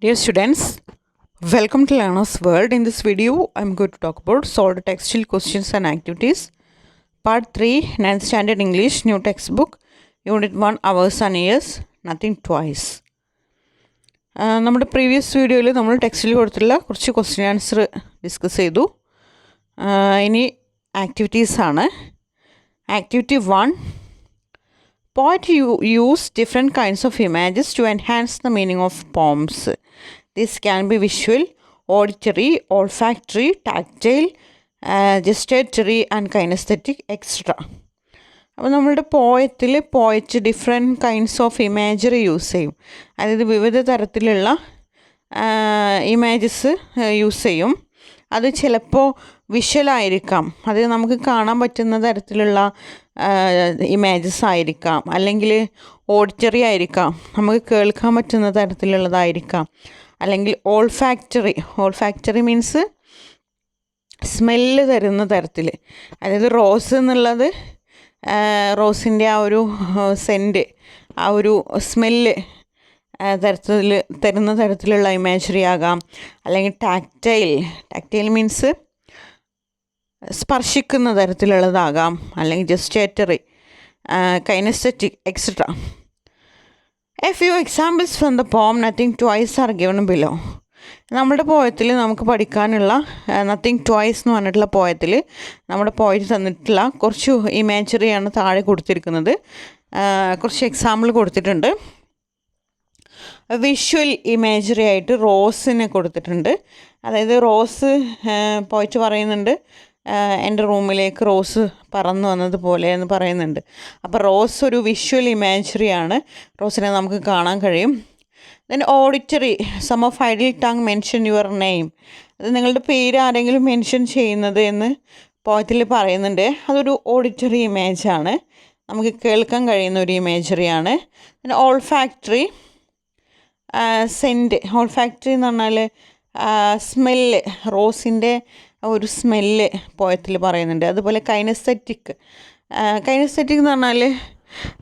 Dear students, welcome to Learner's World. In this video, I am going to talk about solved textual questions and activities. Part 3, 9th Standard English, New Textbook, Unit 1, Hours and Years, Nothing Twice. നമ്മുടെ previous വീഡിയോയിൽ നമ്മൾ ടെക്സ്റ്റിൽ കൊടുത്തുള്ള കുറച്ച് question answer discuss ചെയ്തു. ഇനി ആക്ടിവിറ്റീസാണ്. Activity 1, poet use different kinds of images to enhance the meaning of poems. This can be visual, auditory, olfactory, tactile, gustatory and kinesthetic, etc. അപ്പോൾ നമ്മളുടെ poet different kinds of imagery use ചെയ്യും. അതായത് വിവിധ തരത്തിലുള്ള images use ചെയ്യും. അത് ചിലപ്പോൾ വിഷ്വലായിരിക്കാം, അത് നമുക്ക് കാണാൻ പറ്റുന്ന തരത്തിലുള്ള ഇമേജസ് ആയിരിക്കാം, അല്ലെങ്കിൽ ഓഡിറ്ററി നമുക്ക് കേൾക്കാൻ പറ്റുന്ന തരത്തിലുള്ളതായിരിക്കാം, അല്ലെങ്കിൽ ഓൾഫാക്ടറി മീൻസ് സ്മെല്ല് തരുന്ന തരത്തിൽ. അതായത് റോസ് എന്നുള്ളത് റോസിൻ്റെ ആ ഒരു സെൻറ്റ്, ആ ഒരു സ്മെല്ല് തരുന്ന തരത്തിലുള്ള ഇമേജറി ആകാം. അല്ലെങ്കിൽ ടാക്റ്റൈൽ മീൻസ് സ്പർശിക്കുന്ന തരത്തിലുള്ളതാകാം, അല്ലെങ്കിൽ gustatory, kinesthetic, etcetera. A few examples from the poem nothing twice are given below. നമ്മുടെ പോയത്തിൽ നമുക്ക് പഠിക്കാനുള്ള നത്തിങ് ട്വൈസ് എന്ന് പറഞ്ഞിട്ടുള്ള പോയത്തിൽ നമ്മുടെ പോയറ്റ് തന്നിട്ടുള്ള കുറച്ച് ഇമേജറിയാണ് താഴെ കൊടുത്തിരിക്കുന്നത്. കുറച്ച് എക്സാമ്പിൾ കൊടുത്തിട്ടുണ്ട്. വിഷ്വൽ ഇമേജറി ആയിട്ട് റോസിനെ കൊടുത്തിട്ടുണ്ട്. അതായത് റോസ് പോയിട്ട് പറയുന്നുണ്ട്, എൻ്റെ റൂമിലേക്ക് റോസ് പറന്നു വന്നതുപോലെ എന്ന് പറയുന്നുണ്ട്. അപ്പോൾ റോസ് ഒരു വിഷ്വൽ ഇമേജറിയാണ്, റോസിനെ നമുക്ക് കാണാൻ കഴിയും. Then auditory, some of idle tongue mention your name. അത് നിങ്ങളുടെ പേര് ആരെങ്കിലും മെൻഷൻ ചെയ്യുന്നത് എന്ന് പോയത്തിൽ പറയുന്നുണ്ട്. അതൊരു ഓഡിറ്ററി ഇമേജാണ്, നമുക്ക് കേൾക്കാൻ കഴിയുന്ന ഒരു ഇമേജറിയാണ്. Then olfactory, scent. ഓൾഫാക്ടറി എന്ന് പറഞ്ഞാൽ സ്മെല്ല്, റോസിൻ്റെ ഒരു സ്മെല്ല് പോയത്തിൽ പറയുന്നുണ്ട്. അതുപോലെ കൈനസ്തെറ്റിക് എന്ന് പറഞ്ഞാൽ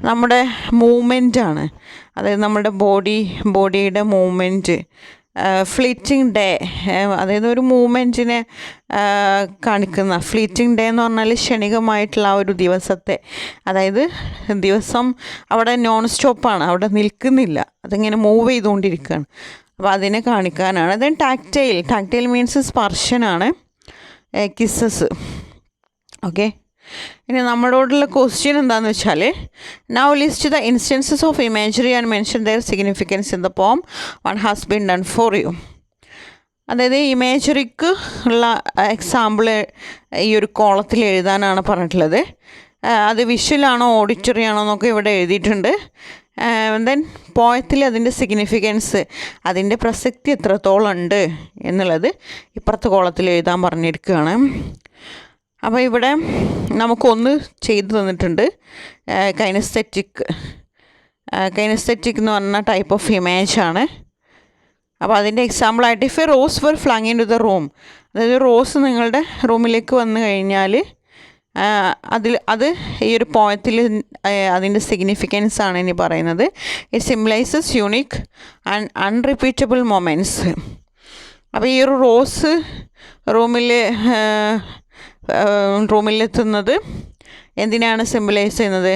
നമ്മുടെ മൂവ്മെൻറ്റാണ്, അതായത് നമ്മുടെ ബോഡിയുടെ മൂവ്മെൻറ്റ്. ഫ്ലീറ്റിംഗ് ഡേ, അതായത് ഒരു മൂവ്മെൻറ്റിനെ കാണിക്കുന്ന. ഫ്ലീറ്റിംഗ് ഡേ എന്ന് പറഞ്ഞാൽ ക്ഷണികമായിട്ടുള്ള ആ ഒരു ദിവസത്തെ, അതായത് ദിവസം അവിടെ നോൺ സ്റ്റോപ്പാണ്, അവിടെ നിൽക്കുന്നില്ല, അതിങ്ങനെ മൂവ് ചെയ്തുകൊണ്ടിരിക്കുകയാണ്. അപ്പോൾ അതിനെ കാണിക്കാനാണ്. ദെൻ ടാക്റ്റൈൽ മീൻസ് സ്പർശനാണ്, കിസ്സസ്. ഓക്കെ, ഇനി നമ്മളോടുള്ള ക്വസ്റ്റ്യൻ എന്താണെന്ന് വെച്ചാൽ, now list the instances of imagery and mention their significance in the poem one has been done for you. അതായത് ഇമേജറിക്ക് ഉള്ള എക്സാമ്പിൾ ഈ ഒരു കോളത്തിൽ എഴുതാനാണ് പറഞ്ഞിട്ടുള്ളത്. അത് വിഷ്വലാണോ ഓഡിറ്ററി ആണോ എന്നൊക്കെ ഇവിടെ എഴുതിയിട്ടുണ്ട്. ദെൻ പോയത്തിൽ അതിൻ്റെ സിഗ്നിഫിക്കൻസ്, അതിൻ്റെ പ്രസക്തി എത്രത്തോളം ഉണ്ട് എന്നുള്ളത് ഇപ്പുറത്തെ കോളത്തിൽ എഴുതാൻ പറഞ്ഞിരിക്കുകയാണ്. അപ്പോൾ ഇവിടെ നമുക്കൊന്ന് ചെയ്തു തന്നിട്ടുണ്ട്, കൈനസ്തെറ്റിക് എന്ന് പറഞ്ഞ ടൈപ്പ് ഓഫ് ഇമേജാണ്. അപ്പോൾ അതിൻ്റെ എക്സാമ്പിളായിട്ട്, if a rose were flung into the room, അതായത് റോസ് നിങ്ങളുടെ റൂമിലേക്ക് വന്നു കഴിഞ്ഞാൽ അത് ഈ ഒരു പോയത്തിൽ അതിൻ്റെ സിഗ്നിഫിക്കൻസ് ആണ് ഇനി പറയുന്നത്. It symbolizes unique and unrepeatable moments. അപ്പോൾ ഈ ഒരു റോസ് റൂമിലെത്തുന്നത് എന്തിനാണ് സിംബലൈസ് ചെയ്യുന്നത്?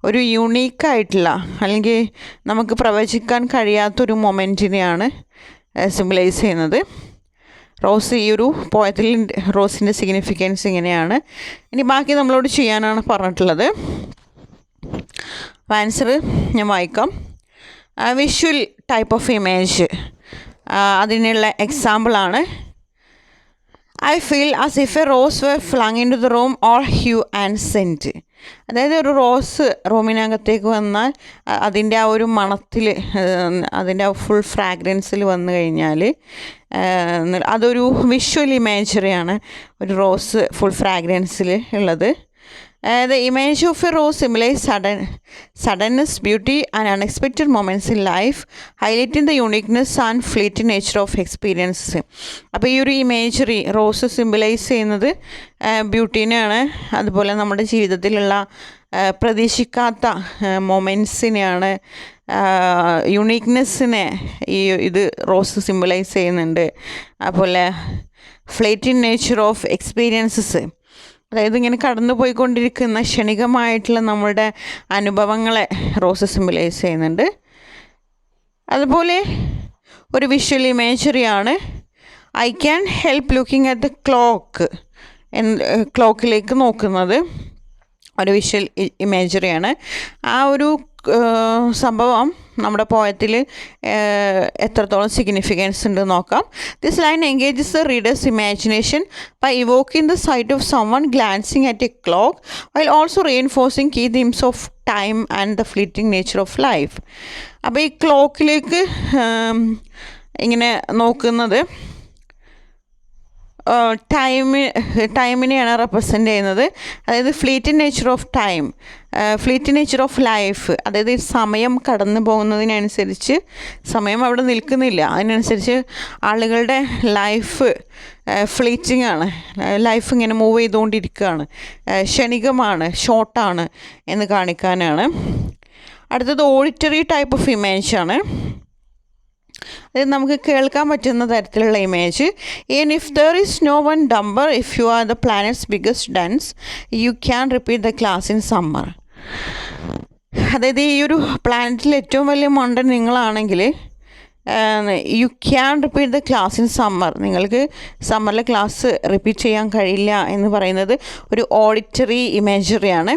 ഒരു യൂണീക്കായിട്ടുള്ള, അല്ലെങ്കിൽ നമുക്ക് പ്രവചിക്കാൻ കഴിയാത്തൊരു മൊമെൻറ്റിനെയാണ് സിംബലൈസ് ചെയ്യുന്നത്. റോസ് ഈ ഒരു പോയത്തിൽ റോസിൻ്റെ സിഗ്നിഫിക്കൻസ് ഇങ്ങനെയാണ്. ഇനി ബാക്കി നമ്മളോട് ചെയ്യാനാണ് പറഞ്ഞിട്ടുള്ളത്. ആൻസർ ഞാൻ വായിക്കാം. വിഷ്വൽ ടൈപ്പ് ഓഫ് ഇമേജ്, അതിനുള്ള എക്സാമ്പിളാണ്, I feel as if a rose were flung into the room all hue and scent. അതായത് ഒരു റോസ് റൂമിനകത്തേക്ക് വന്നാൽ അതിൻ്റെ ആ ഒരു മണത്തിൽ, അതിൻ്റെ ആ ഫുൾ ഫ്രാഗ്രൻസിൽ വന്നു കഴിഞ്ഞാൽ അതൊരു വിഷ്വൽ ഇമേജറിയാണ്, ഒരു റോസ് ഫുൾ ഫ്രാഗ്രൻസിൽ ഉള്ളത്. The image of a rose symbolizes suddenness, beauty and unexpected moments in life, highlighting the uniqueness and fleeting nature of experiences. അപ്പോൾ ഈ ഒരു ഇമേജറി റോസ് സിംബലൈസ് ചെയ്യുന്നത് ബ്യൂട്ടീനെയാണ്, അതുപോലെ നമ്മുടെ ജീവിതത്തിലുള്ള പ്രതീക്ഷിക്കാത്ത മൊമെൻറ്റ്സിനെയാണ്, യുണീക്നെസ്സിനെ ഇത് റോസ് സിംബലൈസ് ചെയ്യുന്നുണ്ട്. അതുപോലെ ഫ്ലേറ്റിംഗ് നേച്ചർ ഓഫ് എക്സ്പീരിയൻസസ്, അതായത് ഇങ്ങനെ കടന്നു പോയിക്കൊണ്ടിരിക്കുന്ന ക്ഷണികമായിട്ടുള്ള നമ്മളുടെ അനുഭവങ്ങളെ റോസ് സിംബലൈസ് ചെയ്യുന്നുണ്ട്. അതുപോലെ ഒരു വിഷ്വൽ ഇമേജറിയാണ് I can help looking at the clock. ക്ലോക്കിലേക്ക് നോക്കുന്നത് ഒരു വിഷ്വൽ ഇമേജറിയാണ്. ആ ഒരു സംഭവം നമ്മുടെ പോയത്തിൽ എത്രത്തോളം സിഗ്നിഫിക്കൻസ് ഉണ്ട് നോക്കാം. This line engages the reader's imagination by evoking the sight of someone glancing at a clock while also reinforcing key themes of time and the fleeting nature of life. അപ്പോൾ ഈ ക്ലോക്കിലേക്ക് ഇങ്ങനെ നോക്കുന്നത് ടൈമിനെയാണ് റെപ്രസെൻ്റ് ചെയ്യുന്നത്. അതായത് fleeting nature of time, fleeting nature of life, അതായത് സമയം കടന്നു പോകുന്നതിനനുസരിച്ച് സമയം അവിടെ നിൽക്കുന്നില്ല, അതിനനുസരിച്ച് ആളുകളുടെ ലൈഫ് ഫ്ലീറ്റിംഗ് ആണ്, ലൈഫ് ഇങ്ങനെ മൂവ് ചെയ്തുകൊണ്ടിരിക്കുകയാണ്, ക്ഷണികമാണ്, ഷോർട്ടാണ് എന്ന് കാണിക്കാനാണ്. അടുത്തത് ഓഡിറ്ററി ടൈപ്പ് ഓഫ് ഇമേജാണ്. അതായത് നമുക്ക് കേൾക്കാൻ പറ്റുന്ന തരത്തിലുള്ള image. Even if there is no one dumber if you are the planet's biggest dunce you can repeat the class in summer. അതായത് ഈ ഒരു പ്ലാനറ്റിൽ ഏറ്റവും വലിയ മണ്ടൻ നിങ്ങളാണെങ്കിൽ you can repeat the class in summer, നിങ്ങൾക്ക് സമ്മറിലെ ക്ലാസ് റിപ്പീറ്റ് ചെയ്യാൻ കഴിയില്ല എന്ന് പറയുന്നത് ഒരു ഓഡിറ്ററി ഇമേജറിയാണ്.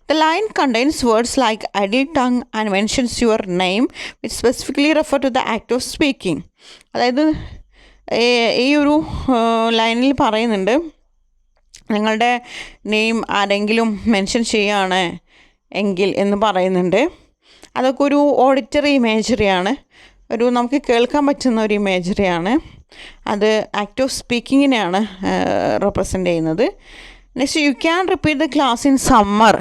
The line contains words like idle tongue and mentions your name which specifically refer to the act of speaking. അതായത് ഈ ഒരു ലൈനിൽ പറയുന്നുണ്ട് നിങ്ങളുടെ നെയിം ആരെങ്കിലും മെൻഷൻ ചെയ്യുകയാണ് എങ്കിൽ എന്ന് പറയുന്നുണ്ട്. അതൊക്കെ ഒരു ഓഡിറ്ററി ഇമേജറിയാണ്, ഒരു നമുക്ക് കേൾക്കാൻ പറ്റുന്ന ഒരു ഇമേജറിയാണ്. അത് ആക്ട് ഓഫ് സ്പീക്കിങ്ങിനെയാണ് റെപ്രസെൻ്റ് ചെയ്യുന്നത്. Next you can repeat the class in summer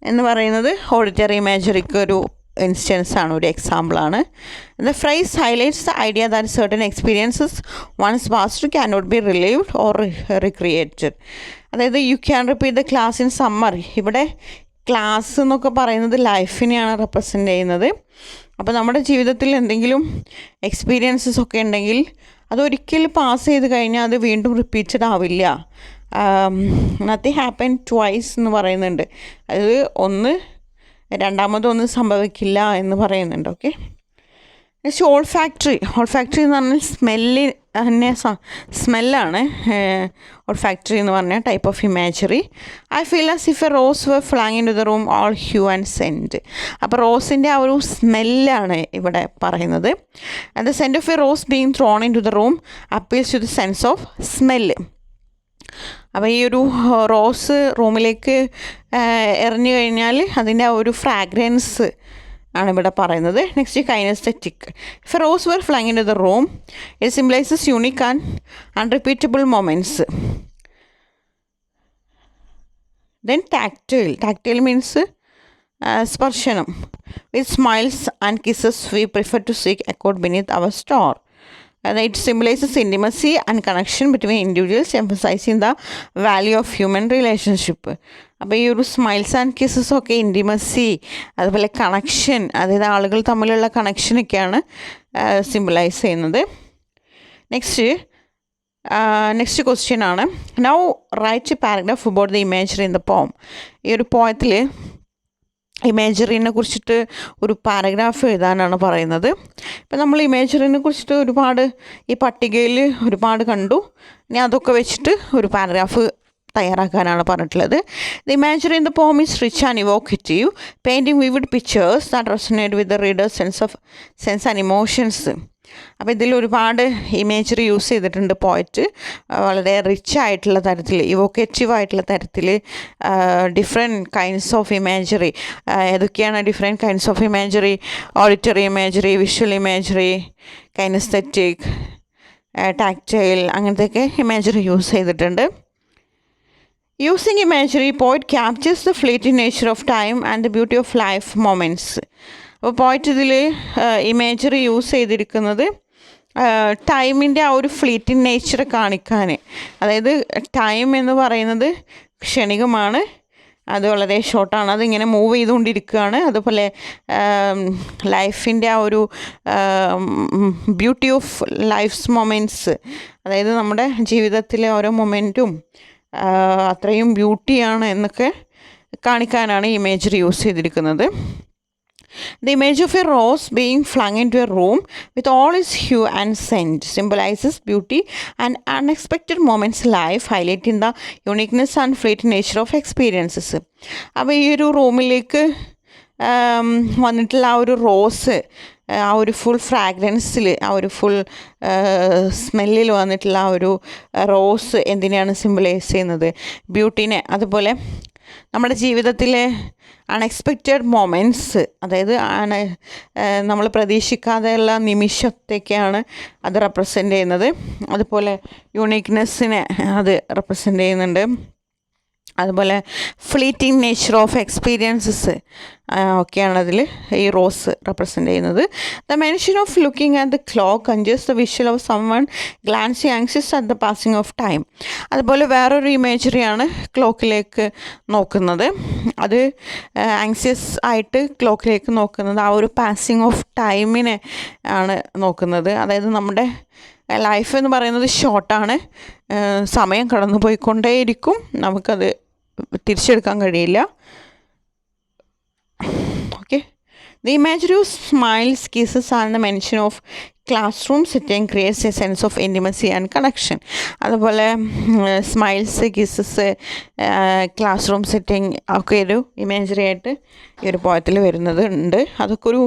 എന്ന് പറയുന്നത് ഓഡിറ്ററി ഇമേജറിക്ക് ഒരു ഇൻസ്റ്റൻസ് ആണ്, ഒരു എക്സാമ്പിളാണ്. The phrase highlights the idea that certain experiences once past can not be relived or recreated. അതായത് you can repeat the class in summer, ഇവിടെ class എന്നൊക്കെ പറയുന്നത് ലൈഫിനെയാണ് റെപ്രസെൻ്റ് ചെയ്യുന്നത്. അപ്പോൾ നമ്മുടെ ജീവിതത്തിൽ എന്തെങ്കിലും എക്സ്പീരിയൻസസ് ഒക്കെ ഉണ്ടെങ്കിൽ അതൊരിക്കൽ പാസ് ചെയ്ത് കഴിഞ്ഞാൽ അത് വീണ്ടും റിപ്പീറ്റഡ് ആവില്ല. നത്തിങ് ഹാപ്പൻ ട്വൈസ് എന്ന് പറയുന്നുണ്ട്, അത് രണ്ടാമതൊന്നും സംഭവിക്കില്ല എന്ന് പറയുന്നുണ്ട്. ഓക്കെ, നെക്സ്റ്റ് ഓൾഫാക്ടറി എന്ന് പറഞ്ഞാൽ സ്മെല്ലാണ്. ഓൾഫാക്ടറി എന്ന് പറഞ്ഞാൽ type of imagery. I feel as if a rose were flung into the room all hue and scent. അപ്പോൾ റോസിൻ്റെ ആ ഒരു സ്മെല്ലാണ് ഇവിടെ പറയുന്നത്. And the scent of a rose being thrown into the room appeals to the sense of smell. അപ്പോൾ ഈ ഒരു റോസ് റൂമിലേക്ക് എറിഞ്ഞു കഴിഞ്ഞാൽ അതിൻ്റെ ആ ഒരു ഫ്രാഗ്രൻസ് ആണ് ഇവിടെ പറയുന്നത്. Next kinesthetic. If a rose were flying into the room it symbolizes unique and unrepeatable moments. Then tactile means സ്പർശനം. With smiles and kisses we prefer to seek accord beneath our star. It symbolizes intimacy and connection between individuals, emphasizing the value of human relationship. അപ്പോൾ ഈ ഒരു smiles and kisses ഒക്കെ intimacy, അതുപോലെ connection, അതായത് ആളുകൾ തമ്മിലുള്ള കണക്ഷനൊക്കെയാണ് symbolise ചെയ്യുന്നത്. Next question ആണ്, now write a paragraph about the imagery in the poem. ഈ ഒരു പോയത്തിൽ ഇമേജറിനെ കുറിച്ചിട്ട് ഒരു പാരഗ്രാഫ് എഴുതാനാണ് പറയുന്നത്. ഇപ്പം നമ്മൾ ഇമേജറിനെ കുറിച്ചിട്ട് ഒരുപാട് ഈ പട്ടികയിൽ ഒരുപാട് കണ്ടു. ഇനി അതൊക്കെ വെച്ചിട്ട് ഒരു പാരഗ്രാഫ് തയ്യാറാക്കാനാണ് പറഞ്ഞിട്ടുള്ളത്. The imagery in the poem is rich and evocative, painting vivid pictures that resonate with the reader's sense and emotions. അപ്പോൾ ഇതിൽ ഒരുപാട് ഇമേജറി യൂസ് ചെയ്തിട്ടുണ്ട് പോയറ്റ്. വളരെ റിച്ച് ആയിട്ടുള്ള തരത്തിൽ, ഇവോക്കേറ്റീവ് ആയിട്ടുള്ള തരത്തിൽ ഡിഫറെൻറ്റ് കൈൻഡ്സ് ഓഫ് ഇമേജറി. ഏതൊക്കെയാണ് different kinds of imagery? Auditory imagery, visual imagery, kinesthetic, tactile, അങ്ങനത്തെയൊക്കെ ഇമേജറി യൂസ് ചെയ്തിട്ടുണ്ട്. Using imagery poet captures the fleeting nature of time and the beauty of life moments. അപ്പോൾ പോയിറ്റ് ഇതിൽ imagery use ചെയ്തിരിക്കുന്നത് ടൈമിൻ്റെ ആ ഒരു ഫ്ലീറ്റിംഗ് നേച്ചർ കാണിക്കാൻ. അതായത് ടൈം എന്ന് പറയുന്നത് ക്ഷണികമാണ്, അത് വളരെ ഷോർട്ടാണ്, അതിങ്ങനെ മൂവ് ചെയ്തുകൊണ്ടിരിക്കുകയാണ്. അതുപോലെ ലൈഫിൻ്റെ ആ ഒരു ബ്യൂട്ടി ഓഫ് ലൈഫ്സ് മൊമെൻറ്റ്സ്, അതായത് നമ്മുടെ ജീവിതത്തിലെ ഓരോ മൊമെൻറ്റും അത്രയും ബ്യൂട്ടിയാണ് എന്നൊക്കെ കാണിക്കാനാണ് ഈ ഇമേജറി യൂസ് ചെയ്തിരിക്കുന്നത്. The image of a rose being flung into a room with all its hue and scent symbolizes beauty and unexpected moments in life, highlighting the uniqueness and fleeting nature of experiences. അപ്പോൾ ഈ ഒരു റൂമിലേക്ക് വന്നിട്ടുള്ള ആ ഒരു rose, ആ ഒരു full ഫ്രാഗ്രൻസിൽ, ആ ഒരു ഫുൾ സ്മെല്ലിൽ വന്നിട്ടുള്ള ആ ഒരു റോസ് എന്തിനെയാണ് സിംബലൈസ് ചെയ്യുന്നത്? ബ്യൂട്ടീനെ. അതുപോലെ നമ്മുടെ ജീവിതത്തിലെ അൺഎക്സ്പെക്റ്റഡ് മൊമെൻറ്റ്സ്, അതായത് നമ്മൾ പ്രതീക്ഷിക്കാതെയുള്ള നിമിഷത്തേക്കാണ് അത് റെപ്രസെൻ്റ് ചെയ്യുന്നത്. അതുപോലെ യുണീക്നെസ്സിനെ അത് റെപ്രസെൻ്റ് ചെയ്യുന്നുണ്ട്. അതുപോലെ ഫ്ലീറ്റിംഗ് നേച്ചർ ഓഫ് എക്സ്പീരിയൻസസ് ഒക്കെയാണ് അതിൽ ഈ റോസ് റെപ്രസെൻ്റ് ചെയ്യുന്നത്. The mention of looking at the clock conjures the visual of someone glancing anxious at the passing of time. അതുപോലെ വേറൊരു ഇമേജറിയാണ് ക്ലോക്കിലേക്ക് നോക്കുന്നത്. അത് ആങ്ഷ്യസ് ആയിട്ട് ക്ലോക്കിലേക്ക് നോക്കുന്നത് ആ ഒരു പാസിംഗ് ഓഫ് ടൈമിനെ ആണ് നോക്കുന്നത്. അതായത് നമ്മുടെ ലൈഫ് എന്ന് പറയുന്നത് ഷോർട്ടാണ്, സമയം കടന്നു പോയിക്കൊണ്ടേയിരിക്കും, നമുക്കത് തിരിച്ചെടുക്കാൻ കഴിയില്ല. Okay. The imagery of smiles, kisses and the mention of classroom setting creates a sense of intimacy and connection. അതുപോലെ smiles, kisses, class room setting ഒക്കെ ഒരു ഇമേജറി ആയിട്ട് ഈ ഒരു പോയത്തിൽ വരുന്നത് ഉണ്ട്. അതൊക്കെ ഒരു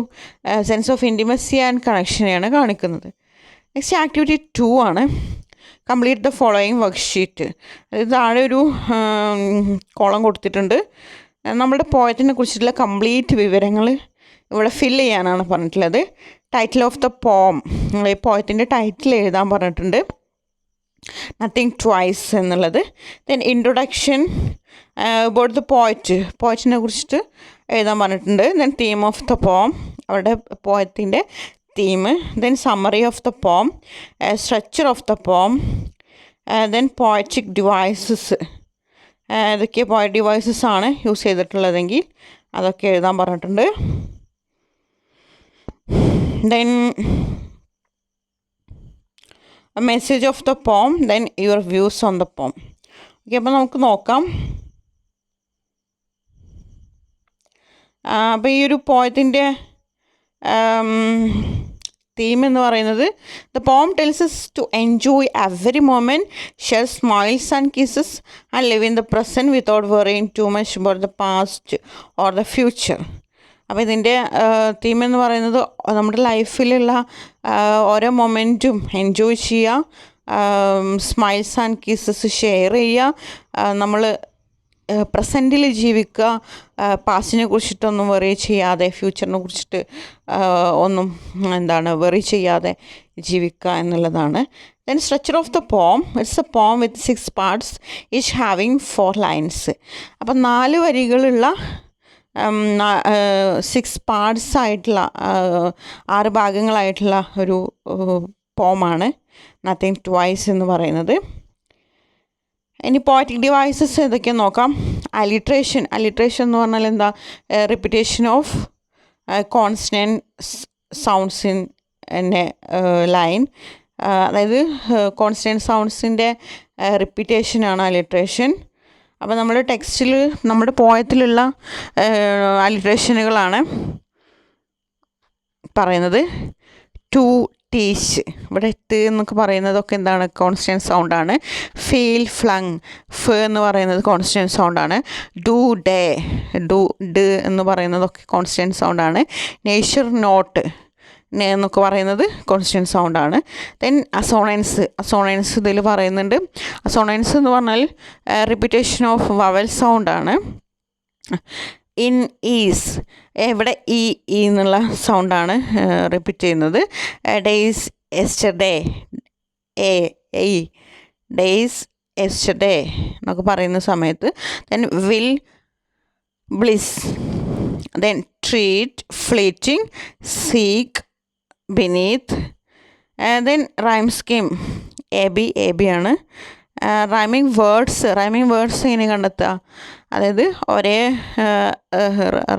സെൻസ് ഓഫ് ഇൻറ്റിമസി ആൻഡ് കണക്ഷനെയാണ് കാണിക്കുന്നത്. നെക്സ്റ്റ് ആക്ടിവിറ്റി 2 ആണ്. Complete the following worksheet. അതായത് താഴെ ഒരു കോളം കൊടുത്തിട്ടുണ്ട്. നമ്മുടെ പോയത്തിനെ കുറിച്ചിട്ടുള്ള കംപ്ലീറ്റ് വിവരങ്ങൾ ഇവിടെ ഫില്ല് ചെയ്യാനാണ് പറഞ്ഞിട്ടുള്ളത്. ടൈറ്റിൽ ഓഫ് ദ പോം, ഈ പോയത്തിൻ്റെ ടൈറ്റിൽ എഴുതാൻ പറഞ്ഞിട്ടുണ്ട്, നത്തിങ് ട്വൈസ് എന്നുള്ളത്. ദെൻ ഇൻട്രൊഡക്ഷൻ അബൌട്ട് ദ പോയറ്റിനെ കുറിച്ചിട്ട് എഴുതാൻ പറഞ്ഞിട്ടുണ്ട്. Then theme of the poem, അവരുടെ പോയത്തിൻ്റെ theme. Then summary of the poem, structure of the poem. Then poetic devices, ഏതൊക്കെ പോയറ്റ് ഡിവൈസസ് ആണ് യൂസ് ചെയ്തിട്ടുള്ളതെങ്കിൽ അതൊക്കെ എഴുതാൻ പറഞ്ഞിട്ടുണ്ട്. Then message of the poem, then your views on the poem. Okay, അപ്പോൾ നമുക്ക് നോക്കാം. അപ്പോൾ ഈ ഒരു പോയത്തിൻ്റെ തീം എന്ന് പറയുന്നത് the poem tells us to enjoy every moment, share smiles and kisses and live in the present without worrying too much about the past or the future. അപ്പോൾ ഇതിൻ്റെ തീം എന്ന് പറയുന്നത് നമ്മുടെ ലൈഫിലുള്ള ഓരോ മൊമെൻറ്റും എൻജോയ് ചെയ്യുക, സ്മൈൽസ് ആൻഡ് കിസ്സസ് ഷെയർ ചെയ്യുക, നമ്മൾ പ്രസൻറ്റിൽ ജീവിക്കുക, പാസ്റ്റിനെ കുറിച്ചിട്ടൊന്നും വെറി ചെയ്യാതെ, ഫ്യൂച്ചറിനെ കുറിച്ചിട്ട് ഒന്നും വെറി ചെയ്യാതെ ജീവിക്കുക എന്നുള്ളതാണ്. ദെൻ സ്ട്രക്ചർ ഓഫ് ദ പോം, ഇറ്റ്സ് എ പോം വിത്ത് 6 parts ഈച്ച് ഹാവിങ് 4 lines. അപ്പം 4 വരികളുള്ള 6 parts ആയിട്ടുള്ള 6 ഭാഗങ്ങളായിട്ടുള്ള ഒരു പോമാണ് നത്തിങ് ട്വൈസ് എന്ന് പറയുന്നത്. ഇനി പോയറ്റിക് ഡിവൈസസ് ഏതൊക്കെയാണ് നോക്കാം. അലിട്രേഷൻ എന്ന് പറഞ്ഞാൽ എന്താ? Repetition of constant sounds in line, അതായത് കോൺസ്റ്റൻറ്റ് സൗണ്ട്സിൻ്റെ റിപ്പിറ്റേഷനാണ് അലിട്രേഷൻ. അപ്പോൾ നമ്മുടെ ടെക്സ്റ്റിൽ, നമ്മുടെ പോയത്തിലുള്ള അലിട്രേഷനുകളാണ് പറയുന്നത്. ടു, ടീച്ച്, ഇവിടെ ട് എന്നൊക്കെ പറയുന്നതൊക്കെ എന്താണ്? കോൺസ്റ്റൻറ്റ് സൗണ്ടാണ്. ഫീൽ, ഫ്ലങ്, ഫ് എന്ന് പറയുന്നത് കോൺസ്റ്റൻറ്റ് സൗണ്ടാണ്. ഡു, ഡേ, ഡു, ഡ് എന്ന് പറയുന്നതൊക്കെ കോൺസ്റ്റൻറ്റ് സൗണ്ടാണ്. നേച്ചർ, നോട്ട് എന്നൊക്കെ പറയുന്നത് കോൺസ്റ്റൻറ്റ് സൗണ്ടാണ്. ദെൻ അസോണൻസ് ഇതിൽ പറയുന്നുണ്ട്. അസോണൻസ് എന്ന് പറഞ്ഞാൽ റിപ്പിറ്റേഷൻ ഓഫ് വവൽ സൗണ്ടാണ്. ഇൻ, ഈസ്, ഇവിടെ ഇ എന്നുള്ള സൗണ്ടാണ് റിപ്പീറ്റ് ചെയ്യുന്നത്. Days, yesterday, A days, yesterday എന്നൊക്കെ പറയുന്ന സമയത്ത്. Then will, bliss, then treat, fleeting, seek, beneath. Then rhyme scheme, A B ആണ്. റൈമിങ് വേർഡ്സ് എങ്ങനെ കണ്ടെത്തുക? അതായത് ഒരേ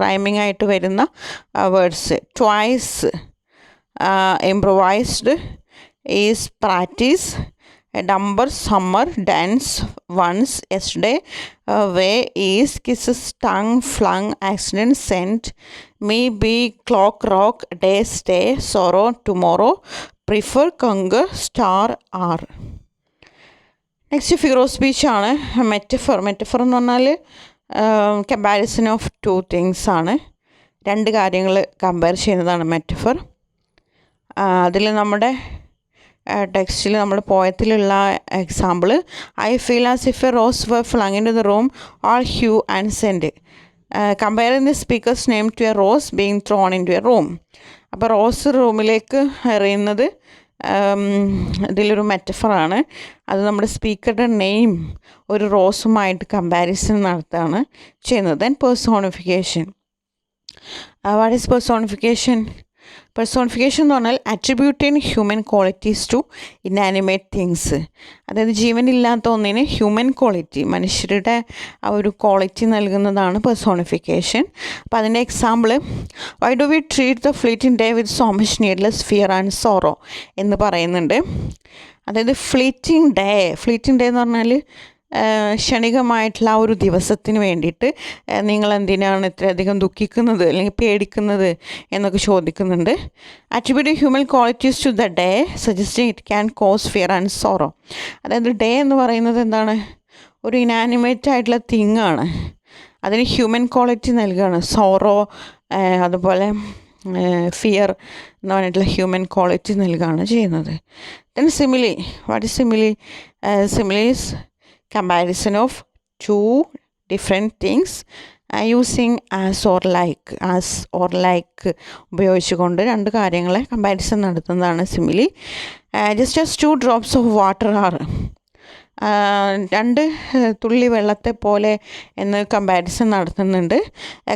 റൈമിംഗ് ആയിട്ട് വരുന്ന words. Twice improvised, is practice, number summer, dance once, yesterday, way is, kisses, tongue, flung, accident, sent, me, be, clock, rock, day, stay, sorrow, tomorrow, prefer, conquer, star, are. Next figure of speech ആണ് metaphor. Metaphor എന്ന് പറഞ്ഞാൽ comparison of two things ആണ്. രണ്ട് കാര്യങ്ങൾ compare ചെയ്യുന്നതാണ് metaphor. അതിൽ നമ്മുടെ ടെക്സ്റ്റിൽ നമ്മുടെ പോയത്തിലുള്ള example, I feel as if a rose were flung into the room all hue and scent, comparing the speaker's name to a rose being thrown into a room. അപ്പോൾ rose റൂമിലേക്ക് എറിയുന്നത് ഇതിലൊരു മെറ്റഫറാണ്. അത് നമ്മുടെ സ്പീക്കറുടെ name ഒരു റോസുമായിട്ട് comparison നടത്തുകയാണ് ചെയ്യുന്നത്. Then personification. What is personification? Personification എന്ന് പറഞ്ഞാൽ attributing human qualities to inanimate things. അതായത് ജീവനില്ലാത്ത ഒന്നിന് ഹ്യൂമൻ ക്വാളിറ്റി, മനുഷ്യരുടെ ആ ഒരു ക്വാളിറ്റി നൽകുന്നതാണ് പെർസോണിഫിക്കേഷൻ. അപ്പോൾ അതിൻ്റെ example, why do we treat the fleeting day with so much needless fear and sorrow എന്ന് പറയുന്നുണ്ട്. അതായത് ഫ്ലീറ്റിംഗ് ഡേ എന്ന് പറഞ്ഞാൽ ക്ഷണികമായിട്ടുള്ള ആ ഒരു ദിവസത്തിന് വേണ്ടിയിട്ട് നിങ്ങളെന്തിനാണ് ഇത്രയധികം ദുഃഖിക്കുന്നത് അല്ലെങ്കിൽ പേടിക്കുന്നത് എന്നൊക്കെ ചോദിക്കുന്നുണ്ട്. Attribute human qualities to the day suggesting it can cause fear and sorrow. അതായത് ഡേ എന്ന് പറയുന്നത് എന്താണ്? ഒരു ഇനാനിമേറ്റ് ആയിട്ടുള്ള തിങ് ആണ്. അതിന് ഹ്യൂമൻ ക്വാളിറ്റി നൽകുകയാണ്. സോറോ അതുപോലെ ഫിയർ എന്ന് പറഞ്ഞിട്ടുള്ള ഹ്യൂമൻ ക്വാളിറ്റി നൽകുകയാണ് ചെയ്യുന്നത്. Then simile. What is simile? Simile is comparison of two different things using as or like ഉപയോഗിച്ചുകൊണ്ട് രണ്ട് കാര്യങ്ങളെ കമ്പാരിസൺ നടത്തുന്നതാണ് simile. Just as two drops of water are, രണ്ട് തുള്ളി വെള്ളത്തെ പോലെ എന്ന് കമ്പാരിസൺ നടത്തുന്നുണ്ട്.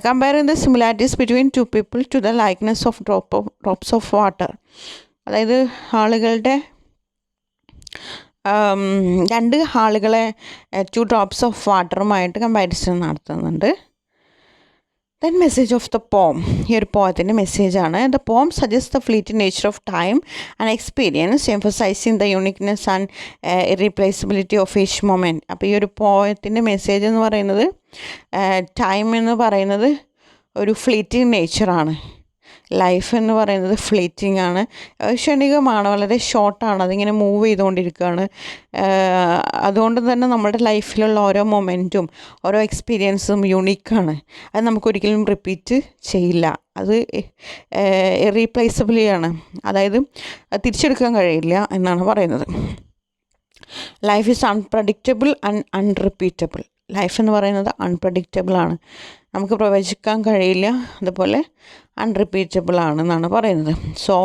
Comparing the similarities between two people to the likeness of drops of water. അതായത് രണ്ട് ആളുകളെ ടു ഡ്രോപ്സ് ഓഫ് വാട്ടറുമായിട്ട് കമ്പാരിസൺ നടത്തുന്നുണ്ട്. Then message of the poem. ഈ ഒരു പോയത്തിൻ്റെ മെസ്സേജാണ്. The poem suggest the fleeting nature of time and experience, emphasizing the uniqueness and irreplaceability of each moment. അപ്പോൾ ഈ ഒരു പോയത്തിൻ്റെ മെസ്സേജ് എന്ന് പറയുന്നത്, ടൈം എന്ന് പറയുന്നത് ഒരു ഫ്ലീറ്റിംഗ് നേച്ചറാണ്. ലൈഫ് എന്ന് പറയുന്നത് ഫ്ലീറ്റിംഗ് ആണ്, ക്ഷണികമാണ്, വളരെ ഷോർട്ടാണ്, അതിങ്ങനെ മൂവ് ചെയ്തുകൊണ്ടിരിക്കുകയാണ്. അതുകൊണ്ട് തന്നെ നമ്മുടെ ലൈഫിലുള്ള ഓരോ മൊമെൻറ്റും ഓരോ എക്സ്പീരിയൻസും യുണീക്കാണ്. അത് നമുക്കൊരിക്കലും റിപ്പീറ്റ് ചെയ്യില്ല. അത് ഇറീപ്ലേസബിളിയാണ്, അതായത് തിരിച്ചെടുക്കാൻ കഴിയില്ല എന്നാണ് പറയുന്നത്. Life is unpredictable and unrepeatable. Life എന്ന് പറയുന്നത് അൺപ്രഡിക്റ്റബിൾ ആണ്, നമുക്ക് പ്രവചിക്കാൻ കഴിയില്ല, അതുപോലെ അൺറിപ്പീറ്റബിൾ ആണെന്നാണ് പറയുന്നത്. So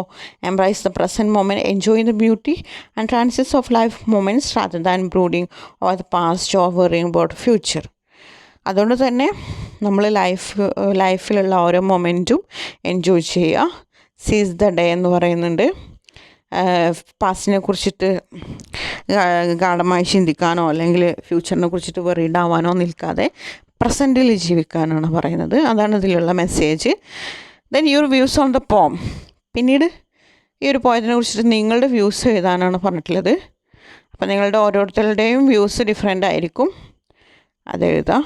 embrace the present moment, enjoy the beauty and transits of life moments rather than brooding over the past or worrying about future. അതുകൊണ്ട് തന്നെ നമ്മൾ ലൈഫിലുള്ള ഓരോ മൊമെൻറ്റും എൻജോയ് ചെയ്യുക. സീസ് ദ ഡേ എന്ന് പറയുന്നുണ്ട്. പാസ്റ്റിനെ കുറിച്ചിട്ട് ഗാഢമായി ചിന്തിക്കാനോ അല്ലെങ്കിൽ ഫ്യൂച്ചറിനെ കുറിച്ചിട്ട് വറീഡ് ആവാനോ നിൽക്കാതെ പ്രസൻറ്റിൽ ജീവിക്കാനാണ് പറയുന്നത്. അതാണ് ഇതിലുള്ള message. Then your views on the പോം. പിന്നീട് ഈ ഒരു പോയതിനെ കുറിച്ചിട്ട് നിങ്ങളുടെ വ്യൂസ് എഴുതാനാണ് പറഞ്ഞിട്ടുള്ളത്. അപ്പോൾ നിങ്ങളുടെ ഓരോരുത്തരുടെയും വ്യൂസ് ഡിഫറെൻ്റ് ആയിരിക്കും, അതെഴുതാം.